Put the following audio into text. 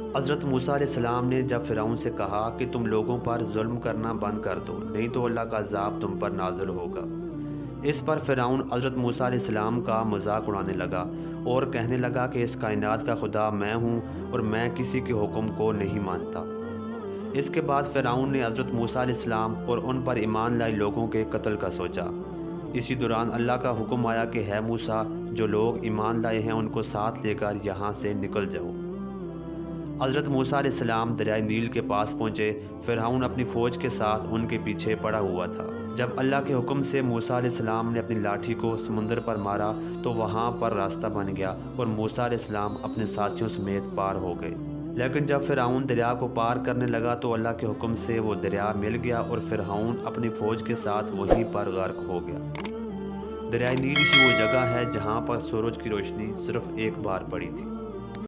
हज़रत मूसा अलैहिस्सलाम ने जब फ़िरौन से कहा कि तुम लोगों पर ज़ुल्म करना बंद कर दो, नहीं तो अल्लाह का अज़ाब तुम पर नाज़िल होगा। इस पर फ़िरौन हज़रत मूसा अलैहिस्सलाम का मज़ाक उड़ाने लगा और कहने लगा कि इस कायनात का खुदा मैं हूँ और मैं किसी के हुक्म को नहीं मानता। इसके बाद फ़िरौन ने हज़रत मूसा अलैहिस्सलाम और उन पर ईमान लाए लोगों के कत्ल का सोचा। इसी दौरान अल्लाह का हुक्म आया कि है मूसा, जो लोग ईमान लाए हैं उनको साथ लेकर यहाँ से निकल जाओ। हज़रत मूसा अलैहिस्सलाम दरियाए नील के पास पहुँचे। फ़िरौन अपनी फ़ौज के साथ उनके पीछे पड़ा हुआ था। जब अल्लाह के हुक्म से मूसा अलैहिस्सलाम ने अपनी लाठी को समुंदर पर मारा तो वहाँ पर रास्ता बन गया और मूसा अलैहिस्सलाम अपने साथियों समेत पार हो गए। लेकिन जब फ़िरौन दरिया को पार करने लगा तो अल्लाह के हुक्म से वो दरिया मिल गया और फ़िरौन अपनी फ़ौज के साथ वहीं पर गर्क हो गया। दरियाए नील ही वो जगह है जहाँ पर सूरज की रोशनी सिर्फ़ एक बार पड़ी थी।